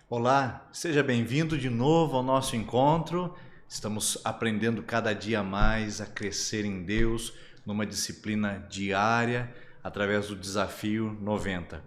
Olá, seja bem-vindo de novo ao nosso encontro. Estamos aprendendo cada dia mais a crescer em Deus numa disciplina diária através do desafio 90.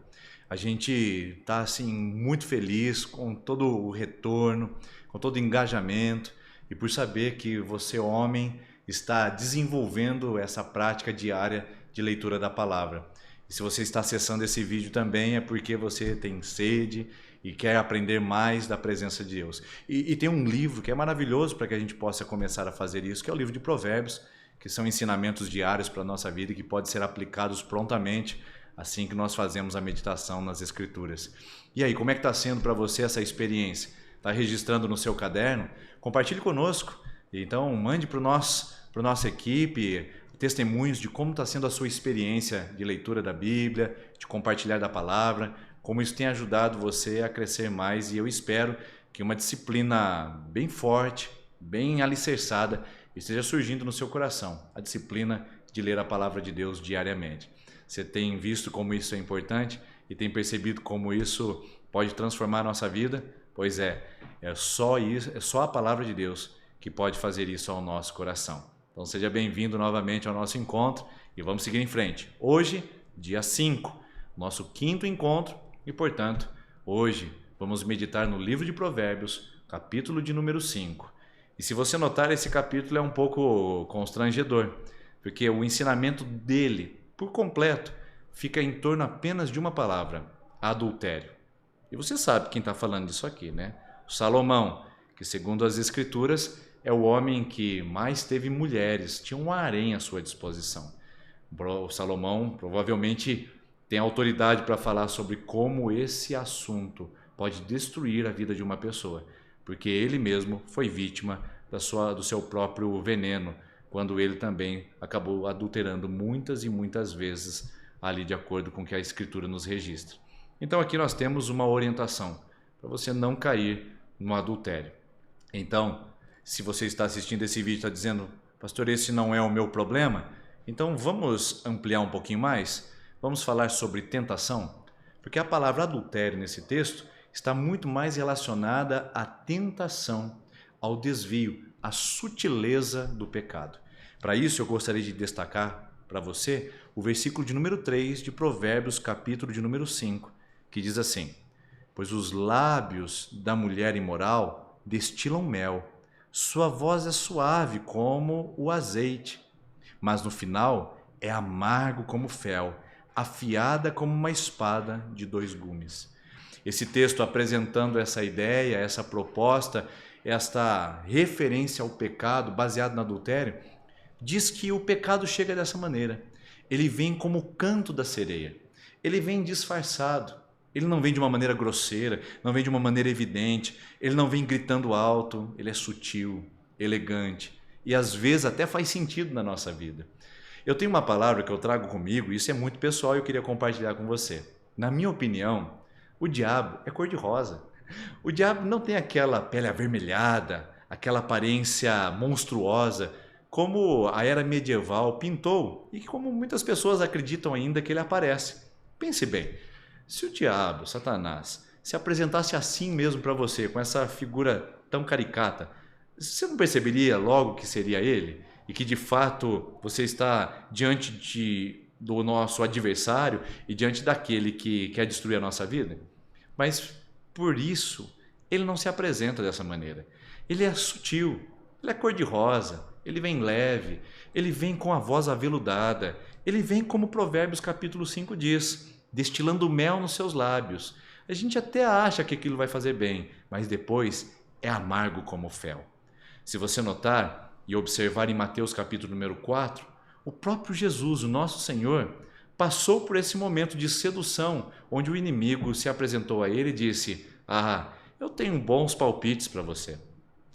A gente está assim muito feliz com todo o retorno, com todo o engajamento e por saber que você, homem, está desenvolvendo essa prática diária de leitura da palavra. E se você está acessando esse vídeo também é porque você tem sede e quer aprender mais da presença de Deus. E tem um livro que é maravilhoso para que a gente possa começar a fazer isso, que é o livro de Provérbios, que são ensinamentos diários para a nossa vida e que podem ser aplicados prontamente assim que nós fazemos a meditação nas Escrituras. E aí, como é que está sendo para você essa experiência? Está registrando no seu caderno? Compartilhe conosco. Então, mande para nossa equipe testemunhos de como está sendo a sua experiência de leitura da Bíblia, de compartilhar da palavra, como isso tem ajudado você a crescer mais, e eu espero que uma disciplina bem forte, bem alicerçada, esteja surgindo no seu coração, a disciplina de ler a palavra de Deus diariamente. Você tem visto como isso é importante e tem percebido como isso pode transformar a nossa vida? Pois é só isso, é só a palavra de Deus que pode fazer isso ao nosso coração. Então seja bem-vindo novamente ao nosso encontro e vamos seguir em frente. Hoje, dia 5, nosso quinto encontro e, portanto, hoje vamos meditar no livro de Provérbios, capítulo de número 5. E se você notar, esse capítulo é um pouco constrangedor, porque o ensinamento dele, por completo, fica em torno apenas de uma palavra: adultério. E você sabe quem está falando disso aqui, né? Salomão, que segundo as Escrituras é o homem que mais teve mulheres, tinha um harém à sua disposição. O Salomão provavelmente tem autoridade para falar sobre como esse assunto pode destruir a vida de uma pessoa, porque ele mesmo foi vítima do seu próprio veneno, quando ele também acabou adulterando muitas e muitas vezes, ali de acordo com o que a Escritura nos registra. Então aqui nós temos uma orientação para você não cair no adultério. Então, se você está assistindo esse vídeo e está dizendo: pastor, esse não é o meu problema, então vamos ampliar um pouquinho mais? Vamos falar sobre tentação? Porque a palavra adultério nesse texto está muito mais relacionada à tentação, ao desvio, à sutileza do pecado. Para isso eu gostaria de destacar para você o versículo de número 3 de Provérbios, capítulo de número 5, que diz assim: pois os lábios da mulher imoral destilam mel, sua voz é suave como o azeite, mas no final é amargo como fel, afiada como uma espada de dois gumes. Esse texto apresentando essa ideia, essa proposta, esta referência ao pecado baseado no adultério, diz que o pecado chega dessa maneira. Ele vem como o canto da sereia. Ele vem disfarçado. Ele não vem de uma maneira grosseira, não vem de uma maneira evidente, ele não vem gritando alto, ele é sutil, elegante e às vezes até faz sentido na nossa vida. Eu tenho uma palavra que eu trago comigo, e isso é muito pessoal e eu queria compartilhar com você. Na minha opinião, o diabo é cor-de-rosa. O diabo não tem aquela pele avermelhada, aquela aparência monstruosa, como a era medieval pintou e como muitas pessoas acreditam ainda que ele aparece. Pense bem, se o diabo, Satanás, se apresentasse assim mesmo para você, com essa figura tão caricata, você não perceberia logo que seria ele? E que de fato você está diante do nosso adversário e diante daquele que quer destruir a nossa vida? Mas por isso ele não se apresenta dessa maneira. Ele é sutil, ele é cor-de-rosa, ele vem leve, ele vem com a voz aveludada, ele vem como Provérbios capítulo 5 diz, destilando mel nos seus lábios. A gente até acha que aquilo vai fazer bem, mas depois é amargo como fel. Se você notar e observar em Mateus capítulo número 4, o próprio Jesus, o nosso Senhor, passou por esse momento de sedução, onde o inimigo se apresentou a ele e disse: ah, eu tenho bons palpites para você,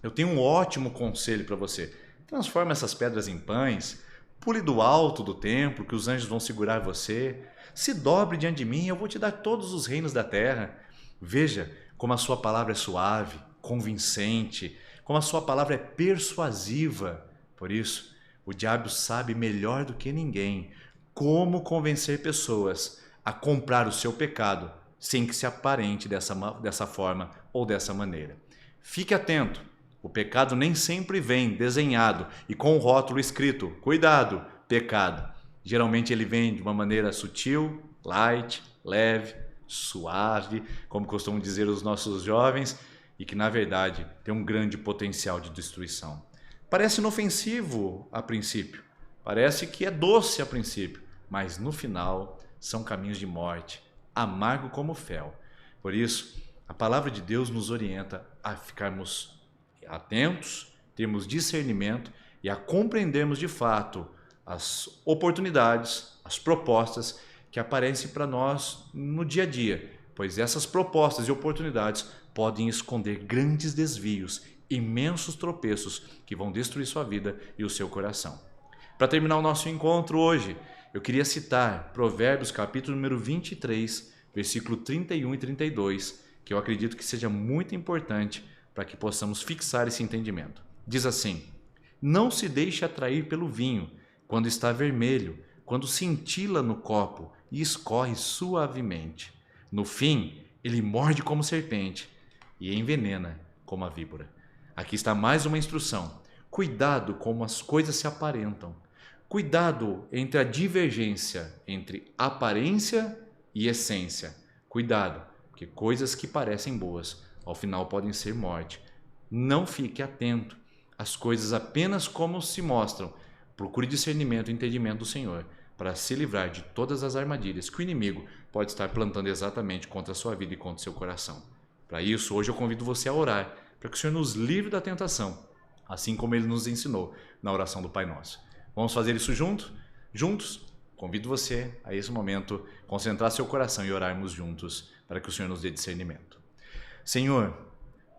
eu tenho um ótimo conselho para você, transforma essas pedras em pães, pule do alto do templo que os anjos vão segurar você, se dobre diante de mim, eu vou te dar todos os reinos da terra. Veja como a sua palavra é suave, convincente, como a sua palavra é persuasiva. Por isso, o diabo sabe melhor do que ninguém como convencer pessoas a comprar o seu pecado sem que se aparente dessa forma ou dessa maneira. Fique atento, o pecado nem sempre vem desenhado e com o rótulo escrito, cuidado, pecado. Geralmente ele vem de uma maneira sutil, light, leve, suave, como costumam dizer os nossos jovens, e que na verdade tem um grande potencial de destruição. Parece inofensivo a princípio, parece que é doce a princípio, mas no final são caminhos de morte, amargo como fel. Por isso, a palavra de Deus nos orienta a ficarmos atentos, termos discernimento e a compreendermos de fato as oportunidades, as propostas que aparecem para nós no dia a dia, pois essas propostas e oportunidades podem esconder grandes desvios, imensos tropeços que vão destruir sua vida e o seu coração. Para terminar o nosso encontro hoje, eu queria citar Provérbios capítulo número 23, versículo 31 e 32, que eu acredito que seja muito importante para que possamos fixar esse entendimento. Diz assim: não se deixe atrair pelo vinho, quando está vermelho, quando cintila no copo e escorre suavemente. No fim, ele morde como serpente e envenena como a víbora. Aqui está mais uma instrução. Cuidado como as coisas se aparentam. Cuidado entre a divergência entre aparência e essência. Cuidado, porque coisas que parecem boas, ao final podem ser morte. Não fique atento às coisas apenas como se mostram. Procure discernimento e entendimento do Senhor para se livrar de todas as armadilhas que o inimigo pode estar plantando exatamente contra a sua vida e contra o seu coração. Para isso, hoje eu convido você a orar, para que o Senhor nos livre da tentação, assim como Ele nos ensinou na oração do Pai Nosso. Vamos fazer isso juntos? Convido você a esse momento concentrar seu coração e orarmos juntos para que o Senhor nos dê discernimento. Senhor,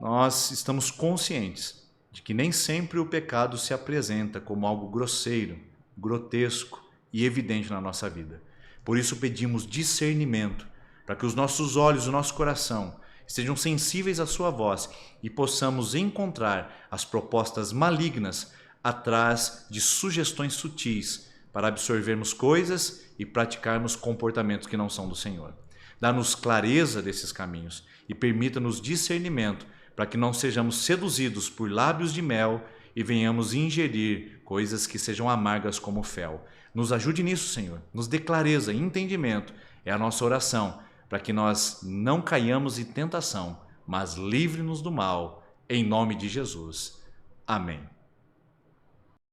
nós estamos conscientes de que nem sempre o pecado se apresenta como algo grosseiro, grotesco e evidente na nossa vida. Por isso pedimos discernimento, para que os nossos olhos, o nosso coração estejam sensíveis à sua voz e possamos encontrar as propostas malignas atrás de sugestões sutis para absorvermos coisas e praticarmos comportamentos que não são do Senhor. Dá-nos clareza desses caminhos e permita-nos discernimento para que não sejamos seduzidos por lábios de mel e venhamos ingerir coisas que sejam amargas como fel. Nos ajude nisso, Senhor. Nos dê clareza e entendimento. É a nossa oração, para que nós não caiamos em tentação, mas livre-nos do mal. Em nome de Jesus. Amém.